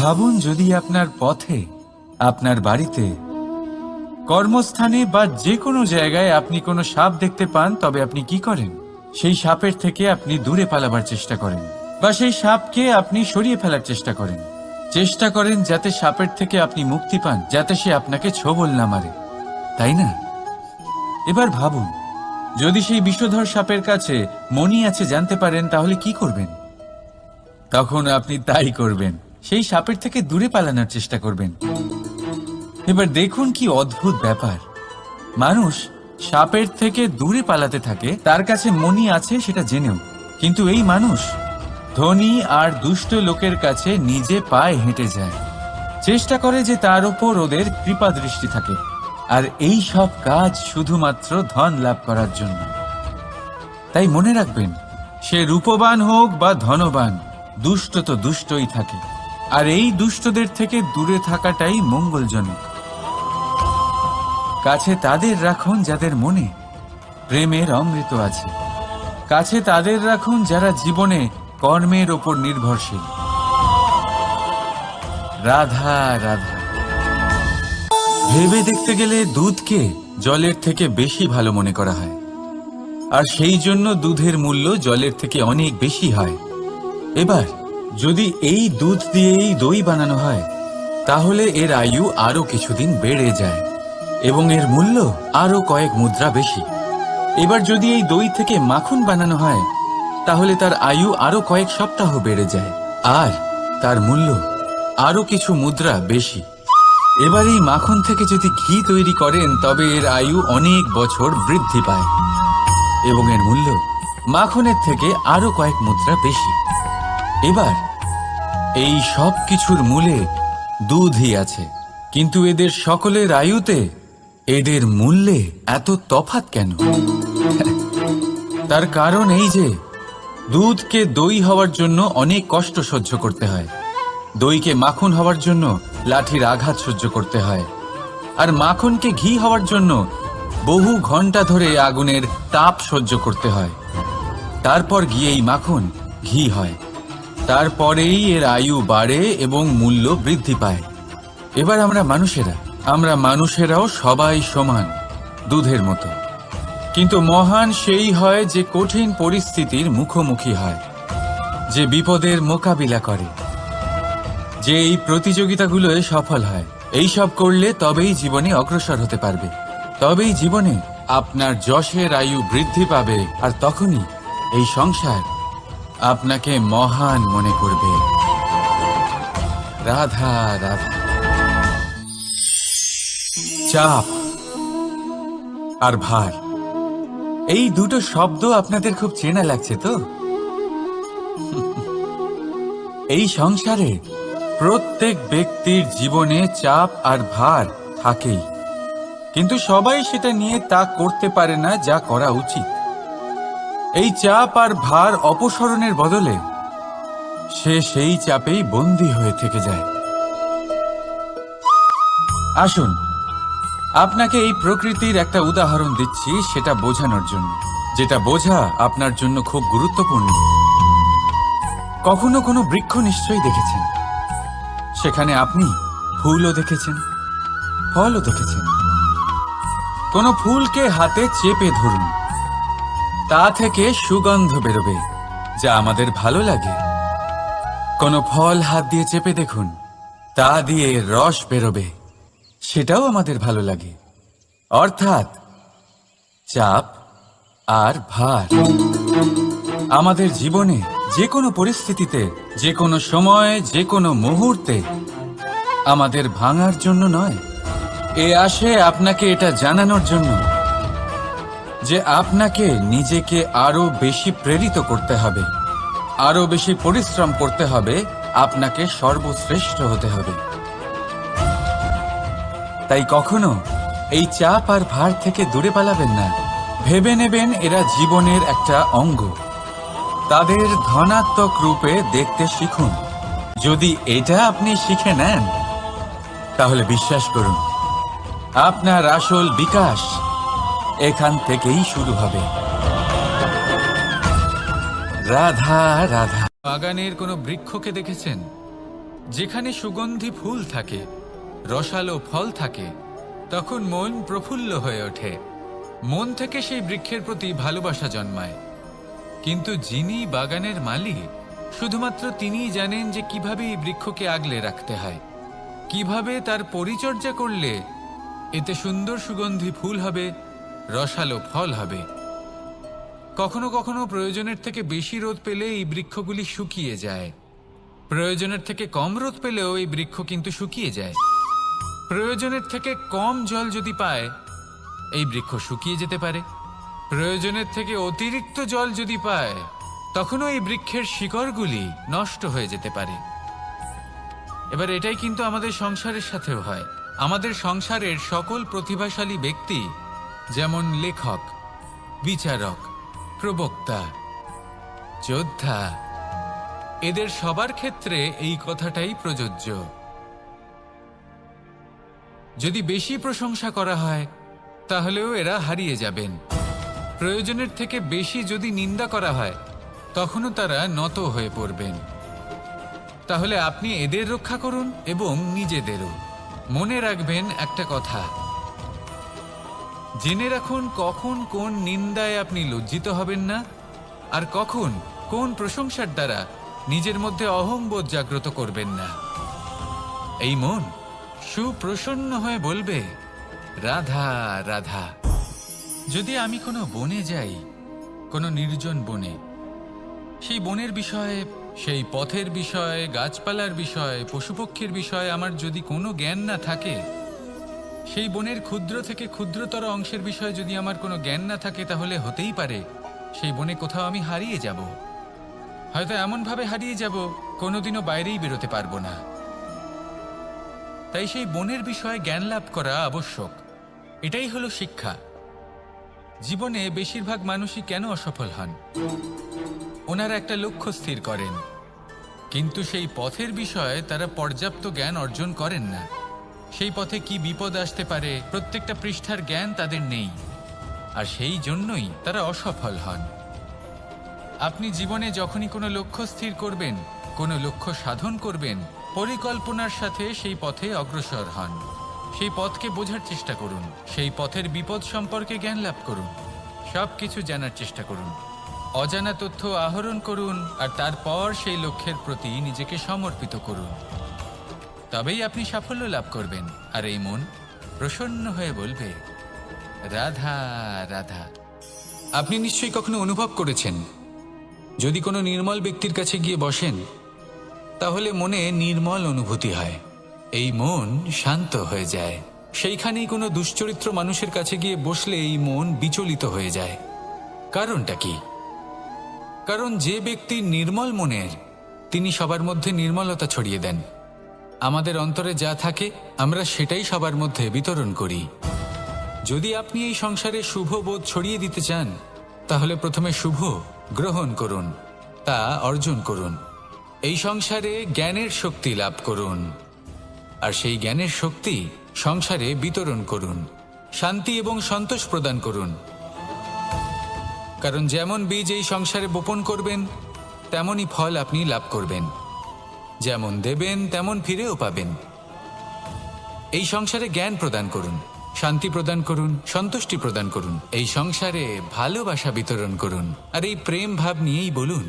ভাবুন যদি আপনার পথে, আপনার বাড়িতে, কর্মস্থানে বা যে কোনো জায়গায় আপনি কোনো সাপ দেখতে পান, তবে আপনি কি করেন? সেই সাপের থেকে আপনি দূরে পালাবার চেষ্টা করেন, বা সেই সাপকে আপনি সরিয়ে ফেলার চেষ্টা করেন যাতে সাপের থেকে আপনি মুক্তি পান, যাতে সে আপনাকে ছোবল না মারে, তাই না? এবার ভাবুন, যদি সেই বিষধর সাপের কাছে মণি আছে জানতে পারেন, তাহলে কি করবেন? তখন আপনি তাই করবেন, সেই সাপের থেকে দূরে পালানোর চেষ্টা করবেন। এবার দেখুন কি অদ্ভুত ব্যাপার, মানুষ সাপের থেকে দূরে পালাতে থাকে, তার কাছে মণি আছে সেটা জেনেও। কিন্তু এই মানুষ ধনী আর দুষ্ট লোকের কাছে নিজে পায়ে হেঁটে যায়, চেষ্টা করে যে তার উপর ওদের কৃপা দৃষ্টি থাকে, আর এই সব কাজ শুধুমাত্র ধন লাভ করার জন্য। তাই মনে রাখবেন, সে রূপবান হোক বা ধনবান, দুষ্ট তো দুষ্টই থাকে, আর এই দুষ্টদের থেকে দূরে থাকাটাই মঙ্গলজনক। কাছে তাদের রাখুন যাদের মনে প্রেমের অমৃত আছে, কাছে তাদের রাখুন যারা জীবনে কর্মের ওপর নির্ভরশীল। রাধা রাধা। ভেবে দেখতে গেলে দুধকে জলের থেকে বেশি ভালো মনে করা হয়, আর সেই জন্য দুধের মূল্য জলের থেকে অনেক বেশি হয়। এবার যদি এই দুধ দিয়েই দই বানানো হয়, তাহলে এর আয়ু আরো কিছুদিন বেড়ে যায় এবং এর মূল্য আরো কয়েক মুদ্রা বেশি। এবার যদি এই দই থেকে মাখন বানানো হয়, তাহলে তার আয়ু আরো কয়েক সপ্তাহ বেড়ে যায়, আর তার মূল্য আরো কিছু মুদ্রা বেশি। এবার এই মাখন থেকে যদি ঘি তৈরি করেন, তবে এর আয়ু অনেক বছর বৃদ্ধি পায় এবং এর মূল্য মাখনের থেকে আরো কয়েক মুদ্রা বেশি। এবার এই সব কিছুর মূলে দুধই আছে, কিন্তু এদের সকলের আয়ুতে, এদের মূল্যে এত তফাৎ কেন? তার কারণ এই যে দুধকে দই হওয়ার জন্য অনেক কষ্ট সহ্য করতে হয়, দইকে মাখন হওয়ার জন্য লাঠির আঘাত সহ্য করতে হয়, আর মাখনকে ঘি হওয়ার জন্য বহু ঘন্টা ধরে আগুনের তাপ সহ্য করতে হয়। তারপর গিয়েই মাখন ঘি হয়, তারপরেই এর আয়ু বাড়ে এবং মূল্য বৃদ্ধি পায়। এবার আমরা মানুষেরাও সবাই সমান, দুধের মতো, কিন্তু মহান সেই হয় যে কঠিন পরিস্থিতির মুখোমুখি হয়, যে বিপদের মোকাবিলা করে, যে এই প্রতিযোগিতাগুলোয় সফল হয়। এই সব করলে তবেই জীবনে অগ্রসর হতে পারবে, তবেই জীবনে আপনার যশের আয়ু বৃদ্ধি পাবে, আর তখনই এই সংসার আপনাকে মহান মনে করবে। রাধা রাধা। চাপ আর ভার, এই দুটো শব্দ আপনাদের খুব চেনা লাগছে তো? এই সংসারে প্রত্যেক ব্যক্তির জীবনে চাপ আর ভার থাকেই, কিন্তু সবাই সেটা নিয়ে তা করতে পারে না যা করা উচিত। এই চাপ আর ভার অপসারণের বদলে সে সেই চাপেই বন্দী হয়ে থেকে যায়। আসুন, আপনাকে এই প্রকৃতির একটা উদাহরণ দিচ্ছি, সেটা বোঝানোর জন্য, যেটা বোঝা আপনার জন্য খুব গুরুত্বপূর্ণ। কখনো কোনো বৃক্ষ নিশ্চয়ই দেখেছেন, সেখানে আপনি ফুলও দেখেছেন, ফলও দেখেছেন। কোনো ফুলকে হাতে চেপে ধরুন, তা থেকে সুগন্ধ বেরোবে যা আমাদের ভালো লাগে। কোনো ফল হাত দিয়ে চেপে দেখুন, তা দিয়ে রস বেরোবে, সেটাও আমাদের ভালো লাগে। অর্থাৎ চাপ আর ভার আমাদের জীবনে যে কোনো পরিস্থিতিতে, যে কোনো সময়, যে কোনো মুহূর্তে আমাদের ভাঙার জন্য নয়, এ আসে আপনাকে এটা জানানোর জন্য যে আপনাকে নিজেকে আরো বেশি প্রেরিত করতে হবে, আরো বেশি পরিশ্রম করতে হবে, আপনাকে সর্বশ্রেষ্ঠ হতে হবে। তাই কখনো এই চাপ আর ভার থেকে দূরে পালাবেন না। ভেবে নেবেন এরা জীবনের একটা অঙ্গ, তাদের ধনাত্মক রূপে দেখতে শিখুন। যদি এটা আপনি শিখে নেন, তাহলে বিশ্বাস করুন, আপনার আসল বিকাশ এখান থেকেই শুরু হবে। রাধা রাধা। বাগানের কোনো বৃক্ষকে দেখেছেন যেখানে সুগন্ধি ফুল থাকে, রসালো ফল থাকে, তখন মন প্রফুল্ল হয়ে ওঠে। মন থেকে সেই বৃক্ষের প্রতি ভালোবাসা জন্মায়। কিন্তু যিনি বাগানের মালিক, শুধুমাত্র তিনিই জানেন যে কিভাবে এই বৃক্ষকে আগলে রাখতে হয়, কিভাবে তার পরিচর্যা করলে এতে সুন্দর সুগন্ধি ফুল হবে, রসালো ফল হবে। কখনো কখনো প্রয়োজনের থেকে বেশি রোদ পেলে এই বৃক্ষগুলি শুকিয়ে যায়, প্রয়োজনের থেকে কম রোদ পেলেও এই বৃক্ষ কিন্তু শুকিয়ে যায়। প্রয়োজনের থেকে কম জল যদি পায়, এই বৃক্ষ শুকিয়ে যেতে পারে। প্রয়োজনের থেকে অতিরিক্ত জল যদি পায়, তখনও এই বৃক্ষের শিকড়গুলি নষ্ট হয়ে যেতে পারে। এবার এটাই কিন্তু আমাদের সংসারের সাথেও হয়। আমাদের সংসারের সকল প্রতিভাশালী ব্যক্তি, যেমন লেখক, বিচারক, প্রবক্তা, যোদ্ধা, এদের সবার ক্ষেত্রে এই কথাটাই প্রযোজ্য। যদি বেশি প্রশংসা করা হয়, তাহলেও এরা হারিয়ে যাবেন। প্রয়োজনের থেকে বেশি যদি নিন্দা করা হয়, তখনও তারা নত হয়ে পড়বেন। তাহলে আপনি এদের রক্ষা করুন এবং নিজেদেরও। মনে রাখবেন একটা কথা, জেনে রাখুন কখন কোন নিন্দায় আপনি লজ্জিত হবেন না, আর কখন কোন প্রশংসার দ্বারা নিজের মধ্যে অহংবোধ জাগ্রত করবেন না। এই মন সুপ্রসন্ন হয়ে বলবে, রাধা রাধা। যদি আমি কোনো বনে যাই, কোনো নির্জন বনে, সেই বনের বিষয়ে, সেই পথের বিষয়ে, গাছপালার বিষয়ে, পশুপক্ষীর বিষয়ে আমার যদি কোনো জ্ঞান না থাকে, সেই বনের ক্ষুদ্র থেকে ক্ষুদ্রতর অংশের বিষয়ে যদি আমার কোনো জ্ঞান না থাকে, তাহলে হতেই পারে সেই বনে কোথাও আমি হারিয়ে যাব। হয়তো এমনভাবে হারিয়ে যাব, কোনোদিনও বাইরেই বেরোতে পারবো না। তাই সেই বনের বিষয়ে জ্ঞান লাভ করা আবশ্যক। এটাই হলো শিক্ষা। জীবনে বেশিরভাগ মানুষই কেন অসফল হন? ওনারা একটা লক্ষ্য স্থির করেন, কিন্তু সেই পথের বিষয়ে তারা পর্যাপ্ত জ্ঞান অর্জন করেন না। সেই পথে কি বিপদ আসতে পারে প্রত্যেকটা পৃষ্ঠার জ্ঞান তাদের নেই, আর সেই জন্যই তারা অসফল হন। আপনি জীবনে যখনই কোনো লক্ষ্য স্থির করবেন, কোনো লক্ষ্য সাধন করবেন, পরিকল্পনার সাথে সেই পথে অগ্রসর হন। সেই পথকে বোঝার চেষ্টা করুন, সেই পথের বিপদ সম্পর্কে জ্ঞান লাভ করুন, সব কিছু জানার চেষ্টা করুন, অজানা তথ্য আহরণ করুন, আর তারপর সেই লক্ষ্যের প্রতি নিজেকে সমর্পিত করুন। তবেই আপনি সাফল্য লাভ করবেন। আর এই মন প্রসন্ন হয়ে বলবে, রাধা রাধা। আপনি নিশ্চয়ই কখনো অনুভব করেছেন, যদি কোনো নির্মল ব্যক্তির কাছে গিয়ে বসেন, তাহলে মনে নির্মল অনুভূতি হয়, এই মন শান্ত হয়ে যায়। সেইখানেই কোনো দুশ্চরিত্র মানুষের কাছে গিয়ে বসলে এই মন বিচলিত হয়ে যায়। কারণটা কি? কারণ যে ব্যক্তি নির্মল মনের, তিনি সবার মধ্যে নির্মলতা ছড়িয়ে দেন। আমাদের অন্তরে যা থাকে আমরা সেটাই সবার মধ্যে বিতরণ করি। যদি আপনি এই সংসারে শুভ বোধ ছড়িয়ে দিতে চান, তাহলে প্রথমে শুভ গ্রহণ করুন, তা অর্জন করুন। এই সংসারে জ্ঞানের শক্তি লাভ করুন, আর সেই জ্ঞানের শক্তি সংসারে বিতরণ করুন। শান্তি এবং সন্তোষ প্রদান করুন। কারণ যেমন বীজ এই সংসারে বপন করবেন, তেমনই ফল আপনি লাভ করবেন। যেমন দেবেন তেমন ফিরেও পাবেন। এই সংসারে জ্ঞান প্রদান করুন, শান্তি প্রদান করুন, সন্তুষ্টি প্রদান করুন। এই সংসারে ভালোবাসা বিতরণ করুন, আর এই প্রেম ভাব নিয়েই বলুন,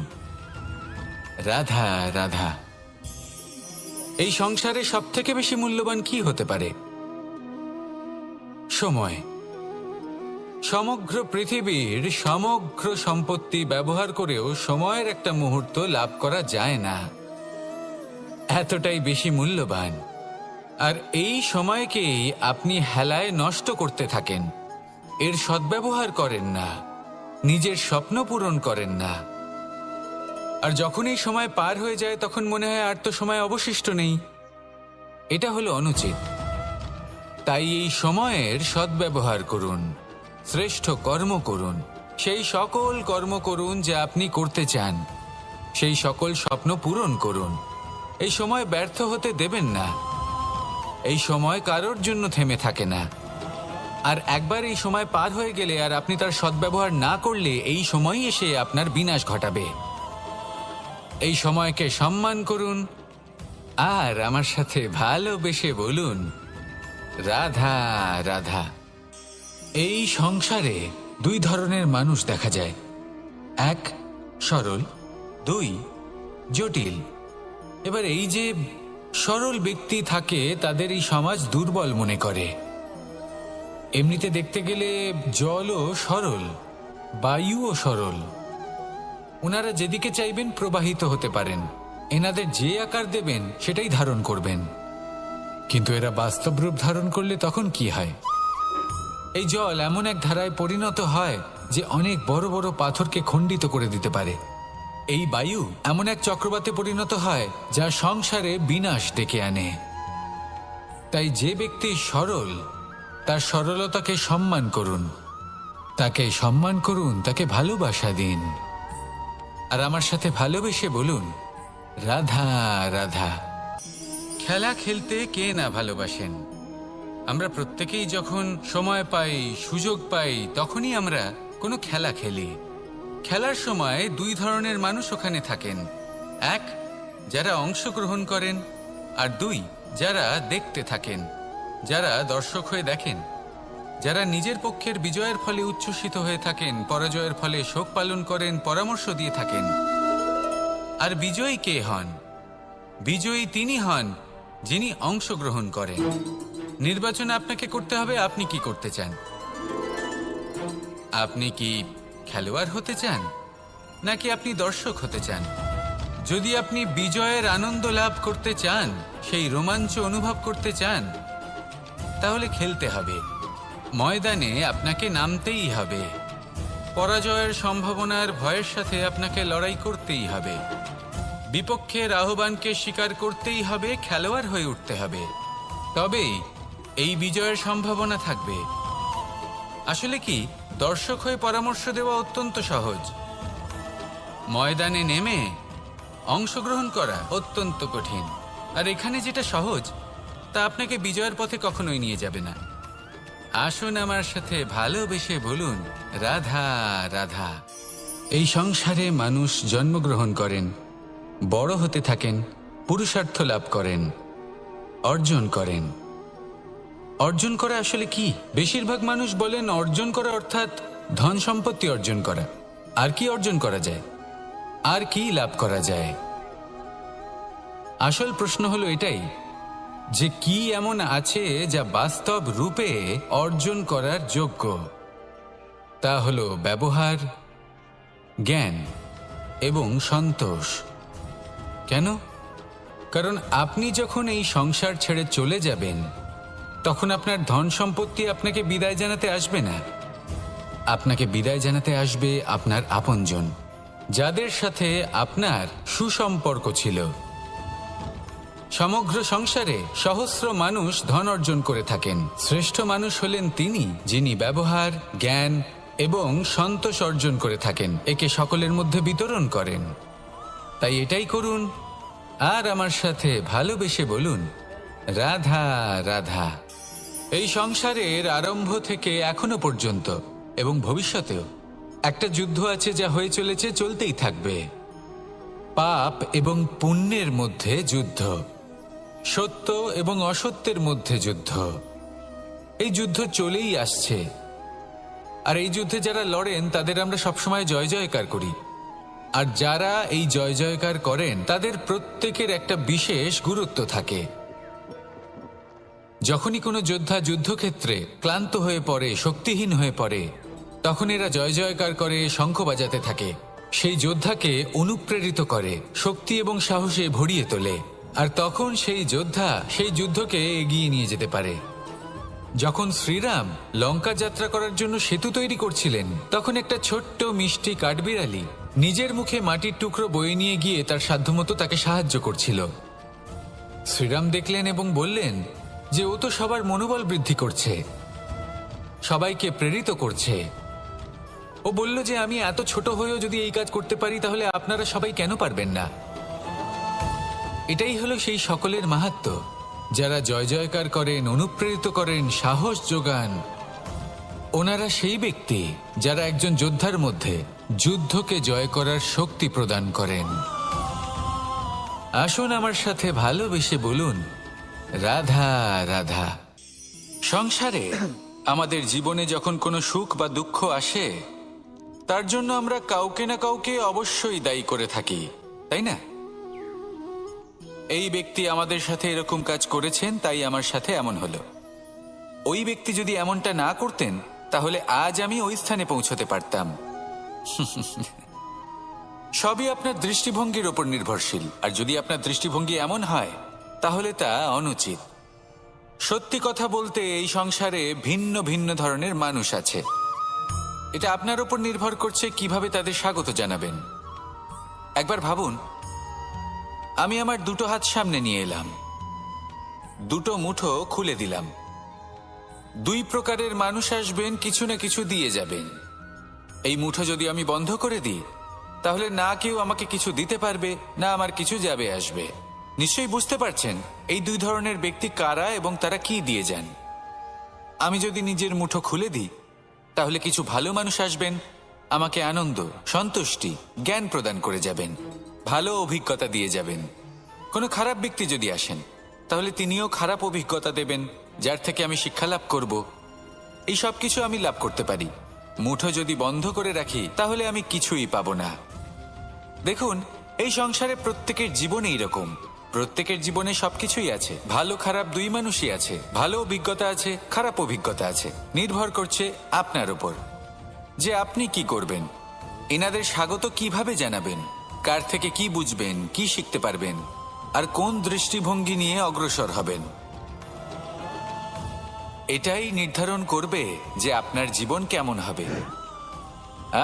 রাধা রাধা। এই সংসারে সবথেকে বেশি মূল্যবান কি হতে পারে? সময়। সমগ্র পৃথিবীর সমগ্র সম্পত্তি ব্যবহার করেও সময়ের একটা মুহূর্ত লাভ করা যায় না, এতটাই বেশি মূল্যবান। আর এই সময়কেই আপনি হেলায় নষ্ট করতে থাকেন, এর সদ্ব্যবহার করেন না, নিজের স্বপ্ন পূরণ করেন না। আর যখন এই সময় পার হয়ে যায়, তখন মনে হয় আর তো সময় অবশিষ্ট নেই। এটা হলো অনুচিত। তাই এই সময়ের সদ্ব্যবহার করুন, শ্রেষ্ঠ কর্ম করুন, সেই সকল কর্ম করুন যা আপনি করতে চান, সেই সকল স্বপ্ন পূরণ করুন। এই সময় ব্যর্থ হতে দেবেন না। এই সময় কারোর জন্য থেমে থাকে না। আর একবার এই সময় পার হয়ে গেলে আর আপনি তার সদ্ব্যবহার না করলে, এই সময়ই এসে আপনার বিনাশ ঘটাবে। এই সময়কে সম্মান করুন, আর আমার সাথে ভালোবেসে বলুন, রাধা রাধা। এই সংসারে দুই ধরনের মানুষ দেখা যায়, এক সরল, দুই জটিল। এবার এই যে সরল ব্যক্তি থাকে তাদের এই সমাজ দুর্বল মনে করে। এমনিতে দেখতে গেলে জলও সরল, বায়ুও সরল। ওনারা যেদিকে চাইবেন প্রবাহিত হতে পারেন, এনাদের যে আকার দেবেন সেটাই ধারণ করবেন। কিন্তু এরা বাস্তব রূপ ধারণ করলে তখন কি হয়? এই জল এমন এক ধারায় পরিণত হয় যে অনেক বড় বড় পাথরকে খণ্ডিত করে দিতে পারে। এই বায়ু এমন এক চক্রবাতে পরিণত হয় যা সংসারে বিনাশ ডেকে আনে। তাই যে ব্যক্তি সরল, তার সরলতাকে সম্মান করুন, তাকে সম্মান করুন, তাকে ভালোবাসা দিন। আর আমার সাথে ভালোবেসে বলুন, রাধা রাধা। খেলা খেলতে কে না ভালোবাসেন? আমরা প্রত্যেকেই যখন সময় পাই, সুযোগ পাই, তখনই আমরা কোনো খেলা খেলি। খেলার সময় দুই ধরনের মানুষ ওখানে থাকেন, এক যারা অংশগ্রহণ করেন, আর দুই যারা দেখতে থাকেন, যারা দর্শক হয়ে দেখেন, যারা নিজের পক্ষের বিজয়ের ফলে উচ্ছ্বসিত হয়ে থাকেন, পরাজয়ের ফলে শোক পালন করেন, পরামর্শ দিয়ে থাকেন। আর বিজয়ী কে হন? বিজয়ী তিনি হন যিনি অংশগ্রহণ করেন। নির্বাচন আপনাকে করতে হবে, আপনি কি করতে চান? আপনি কি খেলোয়াড় হতে চান, নাকি আপনি দর্শক হতে চান? যদি আপনি বিজয়ের আনন্দ লাভ করতে চান, সেই রোমাঞ্চ অনুভব করতে চান, তাহলে খেলতে হবে, ময়দানে আপনাকে নামতেই হবে। পরাজয়ের সম্ভাবনার ভয়ের সাথে আপনাকে লড়াই করতেই হবে, বিপক্ষের আহ্বানকে স্বীকার করতেই হবে, খেলোয়াড় হয়ে উঠতে হবে, তবেই এই বিজয়ের সম্ভাবনা থাকবে। আসলে কি, দর্শক হয়ে পরামর্শ দেওয়া অত্যন্ত সহজ, ময়দানে নেমে অংশগ্রহণ করা অত্যন্ত কঠিন। আর এখানে যেটা সহজ, তা আপনাকে বিজয়ের পথে কখনোই নিয়ে যাবে না। আসুন আমার সাথে ভালোবেসে বলুন, রাধা রাধা। এই সংসারে মানুষ জন্মগ্রহণ করেন, বড় হতে থাকেন, পুরুষার্থ লাভ করেন, অর্জন করেন। অর্জন করা আসলে কি? বেশিরভাগ মানুষ বলেন অর্জন করা অর্থাৎ ধন সম্পত্তি অর্জন করা। আর কি অর্জন করা যায়? আর কি লাভ করা যায়? আসল প্রশ্ন হলো এটাই যে কি এমন আছে যা বাস্তব রূপে অর্জন করার যোগ্য। তা হলো ব্যবহার, জ্ঞান এবং সন্তোষ। কেন? কারণ আপনি যখন এই সংসার ছেড়ে চলে যাবেন, তখন আপনার ধন সম্পত্তি আপনাকে বিদায় জানাতে আসবে না। আপনাকে বিদায় জানাতে আসবে আপনার আপনজন, যাদের সাথে আপনার সুসম্পর্ক ছিল। সমগ্র সংসারে সহস্র মানুষ ধন অর্জন করে থাকেন, শ্রেষ্ঠ মানুষ হলেন তিনি যিনি ব্যবহার, জ্ঞান এবং সন্তোষ অর্জন করে থাকেন, একে সকলের মধ্যে বিতরণ করেন। তাই এটাই করুন, আর আমার সাথে ভালোবেসে বলুন, রাধা রাধা। এই সংসারের আরম্ভ থেকে এখনো পর্যন্ত এবং ভবিষ্যতেও একটা যুদ্ধ আছে যা হয়ে চলেছে, চলতেই থাকবে। পাপ এবং পুণ্যের মধ্যে যুদ্ধ, সত্য এবং অসত্যের মধ্যে যুদ্ধ। এই যুদ্ধ চলেই আসছে, আর এই যুদ্ধে যারা লড়েন তাদের আমরা সবসময় জয় জয়কার করি। আর যারা এই জয় জয়কার করেন তাদের প্রত্যেকের একটা বিশেষ গুরুত্ব থাকে। যখনই কোনো যোদ্ধা যুদ্ধক্ষেত্রে ক্লান্ত হয়ে পড়ে, শক্তিহীন হয়ে পড়ে, তখন এরা জয় জয়কার করে, শঙ্খ বাজাতে থাকে, সেই যোদ্ধাকে অনুপ্রেরিত করে, শক্তি এবং সাহসে ভরিয়ে তোলে। আর তখন সেই যোদ্ধা সেই যুদ্ধকে এগিয়ে নিয়ে যেতে পারে। যখন শ্রীরাম লঙ্কা যাত্রা করার জন্য সেতু তৈরি করছিলেন, তখন একটা ছোট্ট মিষ্টি কাঠবিড়ালি নিজের মুখে মাটির টুকরো বয়ে নিয়ে গিয়ে তার সাধ্যমতো তাকে সাহায্য করছিল। শ্রীরাম দেখলেন এবং বললেন যে ও তো সবার মনোবল বৃদ্ধি করছে, সবাইকে প্রেরিত করছে। ও বলল যে আমি এত ছোট হয়েও যদি এই কাজ করতে পারি, তাহলে আপনারা সবাই কেন পারবেন না? এটাই হলো সেই সকলের মাহাত্ম্য, যারা জয় জয়কার করেন, অনুপ্রেরিত করেন, সাহস যোগান। ওনারা সেই ব্যক্তি যারা একজন যোদ্ধার মধ্যে যুদ্ধকে জয় করার শক্তি প্রদান করেন। আসুন আমার সাথে ভালোবেসে বলুন, রাধা রাধা। সংসারে আমাদের জীবনে যখন কোনো সুখ বা দুঃখ আসে, তার জন্য আমরা কাউকে না কাউকে অবশ্যই দায়ী করে থাকি, তাই না? এই ব্যক্তি আমাদের সাথে এরকম কাজ করেছেন, তাই আমার সাথে এমন হলো। ওই ব্যক্তি যদি এমনটা না করতেন, তাহলে আজ আমি ওই স্থানে পৌঁছতে পারতাম। সবই আপনার দৃষ্টিভঙ্গির ওপর নির্ভরশীল, আর যদি আপনার দৃষ্টিভঙ্গি এমন হয়, তাহলে তা অনুচিত। সত্যি কথা বলতে, এই সংসারে ভিন্ন ভিন্ন ধরনের মানুষ আছে। এটা আপনার ওপর নির্ভর করছে কিভাবে তাদের স্বাগত জানাবেন। একবার ভাবুন, আমি আমার দুটো হাত সামনে নিয়ে এলাম, দুটো মুঠো খুলে দিলাম। দুই প্রকারের মানুষ আসবেন, কিছু না কিছু দিয়ে যাবেন। এই মুঠো যদি আমি বন্ধ করে দিই, তাহলে না কেউ আমাকে কিছু দিতে পারবে, না আমার কিছু যাবে আসবে। নিশ্চয়ই বুঝতে পারছেন এই দুই ধরনের ব্যক্তি কারা এবং তারা কি দিয়ে যান। আমি যদি নিজের মুঠো খুলে দিই, তাহলে কিছু ভালো মানুষ আসবেন, আমাকে আনন্দ, সন্তুষ্টি, জ্ঞান প্রদান করে যাবেন, ভালো অভিজ্ঞতা দিয়ে যাবেন। কোনো খারাপ ব্যক্তি যদি আসেন, তাহলে তিনিও খারাপ অভিজ্ঞতা দেবেন, যার থেকে আমি শিক্ষা লাভ করব। এই সব কিছু আমি লাভ করতে পারি। মুঠো যদি বন্ধ করে রাখি, তাহলে আমি কিছুই পাবো না। দেখুন, এই সংসারে প্রত্যেকের জীবনে এইরকম। প্রত্যেকের জীবনে সবকিছুই আছে, ভালো খারাপ দুই মানুষই আছে। ভালো অভিজ্ঞতা আছে, খারাপ অভিজ্ঞতা আছে। নির্ভর করছে আপনার উপর যে আপনি কি করবেন। এনাদের স্বাগত কিভাবে জানাবেন, কার থেকে কি বুঝবেন, কি শিখতে পারবেন, আর কোন দৃষ্টিভঙ্গি নিয়ে অগ্রসর হবেন। এটাই নির্ধারণ করবে যে আপনার জীবন কেমন হবে।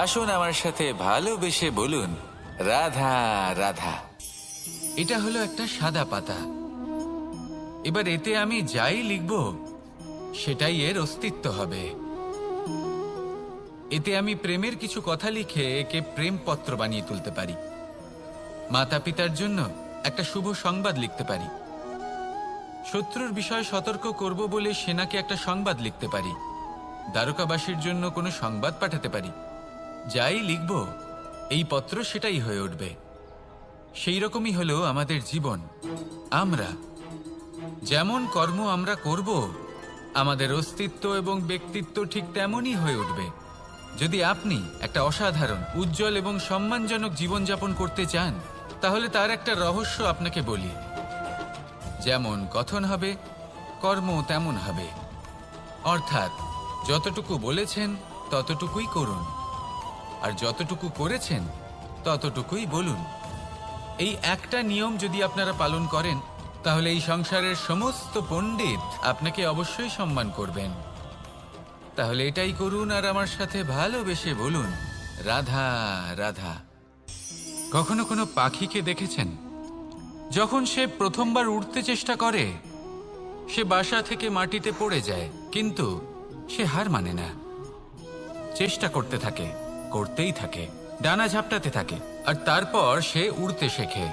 আসুন আমার সাথে ভালোবেসে বলুন, রাধা রাধা। এটা হলো একটা সাদা পাতা। এবার এতে আমি যাই লিখব, সেটাই এর অস্তিত্ব হবে। এতে আমি প্রেমের কিছু কথা লিখে একে প্রেমপত্র বানিয়ে তুলতে পারি। মাতা পিতার জন্য একটা শুভ সংবাদ লিখতে পারি। শত্রুর বিষয়ে সতর্ক করব বলে সেনাকে একটা সংবাদ লিখতে পারি। দ্বারকাবাসীর জন্য কোনো সংবাদ পাঠাতে পারি। যাই লিখব, এই পত্র সেটাই হয়ে উঠবে। সেই রকমই হলো আমাদের জীবন। আমরা যেমন কর্ম আমরা করব, আমাদের অস্তিত্ব এবং ব্যক্তিত্ব ঠিক তেমনই হয়ে উঠবে। যদি আপনি একটা অসাধারণ, উজ্জ্বল এবং সম্মানজনক জীবনযাপন করতে চান, তাহলে তার একটা রহস্য আপনাকে বলি। যেমন কথন হবে, কর্ম তেমন হবে। অর্থাৎ যতটুকু বলেছেন ততটুকুই করুন, আর যতটুকু করেছেন ততটুকুই বলুন। এই একটা নিয়ম যদি আপনারা পালন করেন, তাহলে এই সংসারের সমস্ত পণ্ডিত আপনাকে অবশ্যই সম্মান করবেন। তাহলে এটাই করুন আর আমার সাথে ভালোবেসে বলুন, রাধা রাধা। কখনো কোনো পাখিকে দেখেছেন? যখন সে প্রথমবার উড়তে চেষ্টা করে, সে বাসা থেকে মাটিতে পড়ে যায়, কিন্তু সে হার মানে না। চেষ্টা করতে থাকে, করতেই থাকে, ডানা ঝাপটাতে থাকে, আর তারপর সে উড়তে শেখে।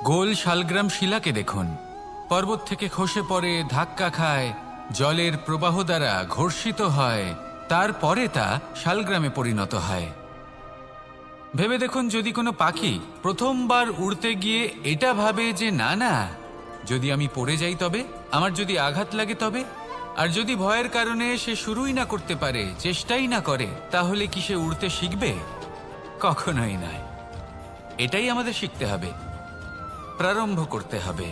গোল শালগ্রাম শিলাকে দেখুন, পর্বত থেকে খসে পড়ে, ধাক্কা খায়, জলের প্রবাহ দ্বারা ঘর্ষিত হয়, তারপরে তা শালগ্রামে পরিণত হয়। ভেবে দেখুন, যদি কোনো পাখি প্রথমবার উড়তে গিয়ে এটা ভাবে যে না না, যদি আমি পড়ে যাই তবে, আমার যদি আঘাত লাগে তবে, আর যদি ভয়ের কারণে সে শুরুই না করতে পারে, চেষ্টাই না করে, তাহলে কি সে উড়তে শিখবে? কখনোই নয়। এটাই আমাদের শিখতে হবে, প্রারম্ভ করতে হবে।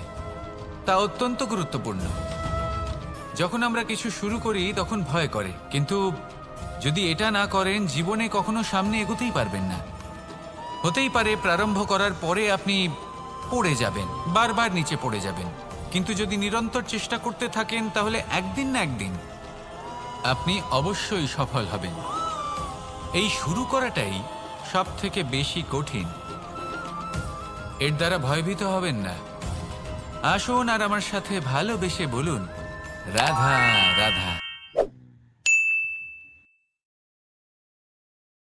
তা অত্যন্ত গুরুত্বপূর্ণ। যখন আমরা কিছু শুরু করি তখন ভয় করে, কিন্তু যদি এটা না করেন, জীবনে কখনো সামনে এগোতেই পারবেন না। হতেই পারে প্রারম্ভ করার পরে আপনি পড়ে যাবেন, বারবার নিচে পড়ে যাবেন, কিন্তু যদি নিরন্তর চেষ্টা করতে থাকেন, তাহলে একদিন না একদিন আপনি অবশ্যই সফল হবেন। এই শুরু করাটাই সব থেকে বেশি কঠিন। এর দ্বারা ভয়ভীত হবেন না। আসুন আর আমার সাথে ভালোবেসে বলুন, রাধা রাধা।